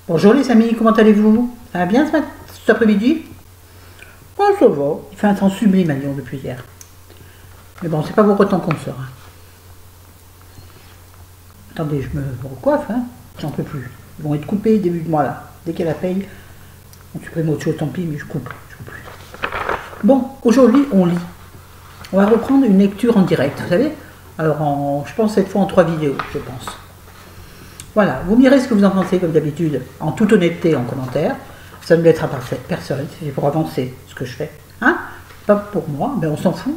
Bonjour les amis, comment allez-vous? Ça va bien cet après-midi? Oh, ça va, il fait un temps sublime à Lyon depuis hier. Mais bon, c'est pas pour autant qu'on sort. Hein. Attendez, je me recoiffe, hein. J'en peux plus. Ils vont être coupés début de mois là. Dès qu'il y a la paye, on supprime autre chose, tant pis, mais je coupe plus. Bon, aujourd'hui on lit. On va reprendre une lecture en direct, vous savez? Alors, je pense cette fois en 3 vidéos, je pense. Voilà, vous me direz ce que vous en pensez comme d'habitude, en toute honnêteté en commentaire. Ça ne laissera pas personne, c'est pour avancer ce que je fais. Hein? Pas pour moi, ben on s'en fout.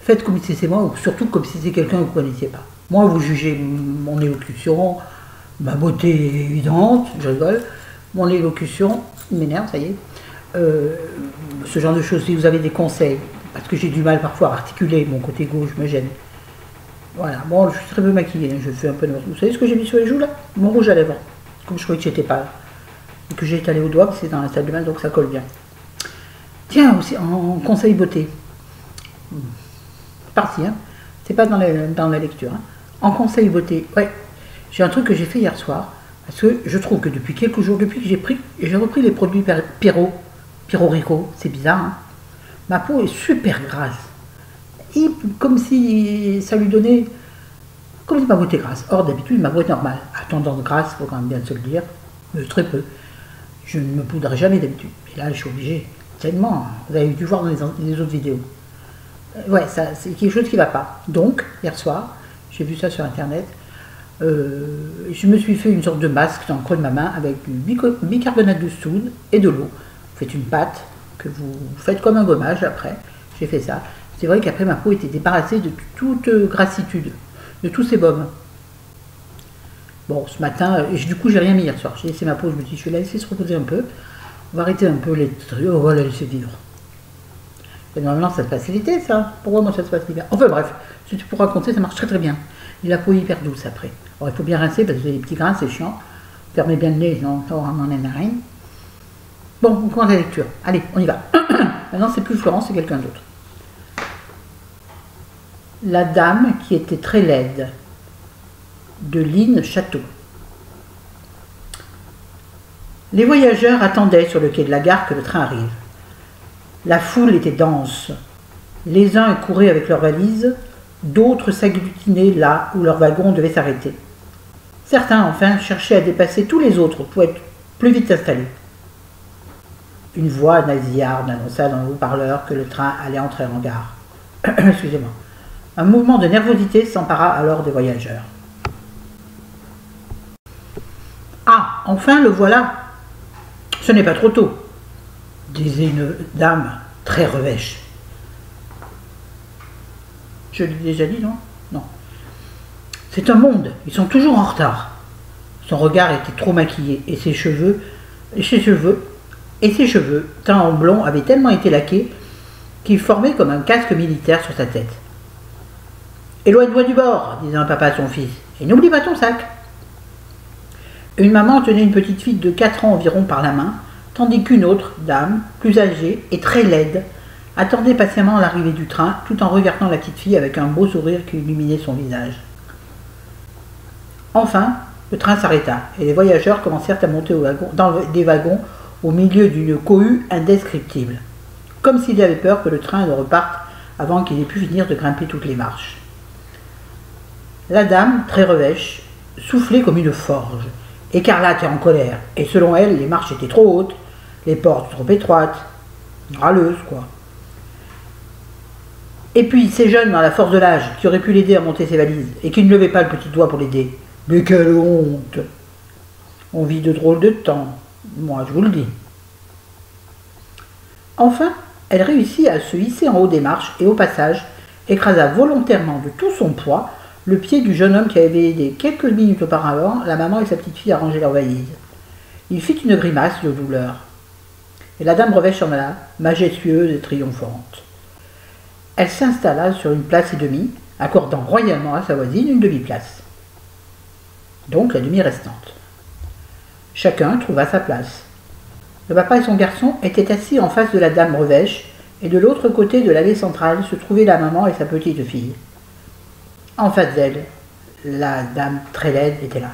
Faites comme si c'est moi, ou surtout comme si c'est quelqu'un que vous ne connaissiez pas. Moi, vous jugez mon élocution, ma beauté évidente, je rigole, mon élocution m'énerve, ça y est. Ce genre de choses, si vous avez des conseils, parce que j'ai du mal parfois à articuler, mon côté gauche me gêne. Voilà, bon, je suis très peu maquillée, je fais un peu de... Vous savez ce que j'ai mis sur les joues là? Mon rouge à lèvres, comme je croyais que j'étais pâle. Et que j'ai étalé au doigt, c'est dans la salle de bain, donc ça colle bien. Tiens, aussi, en conseil beauté. C'est parti, hein. C'est pas dans la lecture. Hein. En conseil beauté, ouais, j'ai un truc que j'ai fait hier soir, parce que je trouve que depuis quelques jours, depuis que j'ai repris les produits Piro Rico, c'est bizarre, hein. Ma peau est super grasse. Et comme si ça lui donnait, comme si ma peau était grasse. Or, d'habitude, ma peau est normale. À tendance grasse, il faut quand même bien se le dire, mais très peu. Je ne me poudre jamais d'habitude. Et là, je suis obligée. Tellement, vous avez dû voir dans les autres vidéos. Ouais, c'est quelque chose qui ne va pas. Donc, hier soir, j'ai vu ça sur Internet, je me suis fait une sorte de masque dans le creux de ma main avec du bicarbonate de soude et de l'eau. Vous faites une pâte que vous faites comme un gommage après. J'ai fait ça. C'est vrai qu'après ma peau était débarrassée de toute grassitude, de tous ces baumes. Bon, ce matin, du coup j'ai rien mis hier soir. J'ai laissé ma peau, je me dis je vais la laisser se reposer un peu. On va arrêter un peu les trucs, on va la laisser vivre. Et normalement ça se passe l'été ça. Pourquoi moi ça se passe l'hiver? Enfin bref, si tu pour raconter, ça marche très très bien. Et la peau est hyper douce après. Alors il faut bien rincer parce que vous avez des petits grains, c'est chiant. Fermez bien le nez, sinon on en a rien. Bon, on commence la lecture. Allez, on y va. Maintenant c'est plus Florence, c'est quelqu'un d'autre. La dame qui était très laide, de Lynn Château. Les voyageurs attendaient sur le quai de la gare que le train arrive. La foule était dense. Les uns couraient avec leurs valises, d'autres s'agglutinaient là où leur wagon devait s'arrêter. Certains, enfin, cherchaient à dépasser tous les autres pour être plus vite installés. Une voix nasillarde annonça dans le haut-parleur que le train allait entrer en gare. Excusez-moi. Un mouvement de nervosité s'empara alors des voyageurs. Ah, enfin le voilà. Ce n'est pas trop tôt, disait une dame très revêche. Je l'ai déjà dit, non? Non. C'est un monde, ils sont toujours en retard. Son regard était trop maquillé et ses cheveux, teints en blond, avaient tellement été laqués qu'ils formaient comme un casque militaire sur sa tête. Éloigne-toi du bord, disait un papa à son fils, et n'oublie pas ton sac. Une maman tenait une petite fille de 4 ans environ par la main, tandis qu'une autre, dame, plus âgée et très laide, attendait patiemment l'arrivée du train, tout en regardant la petite fille avec un beau sourire qui illuminait son visage. Enfin, le train s'arrêta, et les voyageurs commencèrent à monter dans des wagons au milieu d'une cohue indescriptible, comme s'ils avaient peur que le train ne reparte avant qu'ils aient pu finir de grimper toutes les marches. La dame, très revêche, soufflait comme une forge, écarlate et en colère, et selon elle, les marches étaient trop hautes, les portes trop étroites, râleuse, quoi. Et puis, ces jeunes dans la force de l'âge, qui auraient pu l'aider à monter ses valises, et qui ne levaient pas le petit doigt pour l'aider. Mais quelle honte! On vit de drôles de temps, moi je vous le dis. Enfin, elle réussit à se hisser en haut des marches, et au passage, écrasa volontairement de tout son poids le pied du jeune homme qui avait aidé quelques minutes auparavant la maman et sa petite fille à ranger leurs valises. Il fit une grimace de douleur. Et la dame revêche s'en alla, majestueuse et triomphante. Elle s'installa sur une place et demie, accordant royalement à sa voisine une demi-place. Donc la demi restante. Chacun trouva sa place. Le papa et son garçon étaient assis en face de la dame revêche, et de l'autre côté de l'allée centrale se trouvaient la maman et sa petite fille. En face d'elle, la dame très laide était là.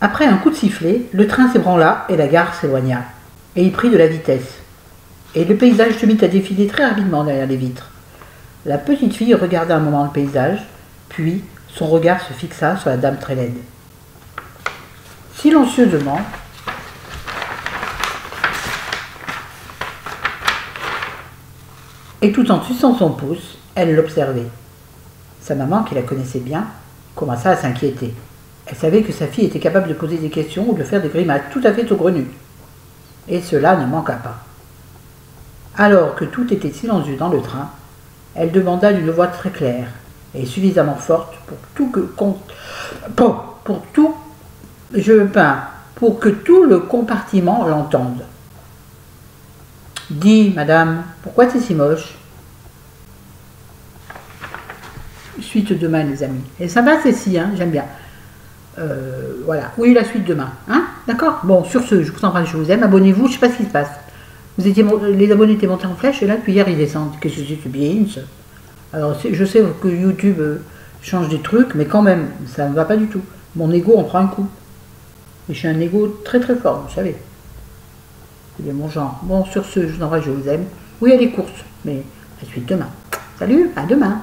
Après un coup de sifflet, le train s'ébranla et la gare s'éloigna. Et il prit de la vitesse. Et le paysage se mit à défiler très rapidement derrière les vitres. La petite fille regarda un moment le paysage, puis son regard se fixa sur la dame très laide. Silencieusement, et tout en suçant son pouce, elle l'observait. Sa maman, qui la connaissait bien, commença à s'inquiéter. Elle savait que sa fille était capable de poser des questions ou de faire des grimaces tout à fait saugrenues. Et cela ne manqua pas. Alors que tout était silencieux dans le train, elle demanda d'une voix très claire et suffisamment forte pour que tout le compartiment l'entende. Dis, madame, pourquoi c'est si moche? Suite demain, les amis. Et ça va, celle-ci, hein, j'aime bien. Voilà. Oui, la suite demain. Hein? D'accord? Bon, sur ce, je vous embrasse, je vous aime. Abonnez-vous, je ne sais pas ce qui se passe. Les abonnés étaient montés en flèche et là, puis hier, ils descendent. Qu'est-ce que c'est bien ça? Alors, je sais que YouTube change des trucs, mais quand même, ça ne va pas du tout. Mon ego en prend un coup. Et j'ai un ego très très fort, vous savez. C'est bien mon genre. Bon, sur ce, je vous embrasse, je vous aime. Oui, elle est courte, mais la suite demain. Salut, à demain.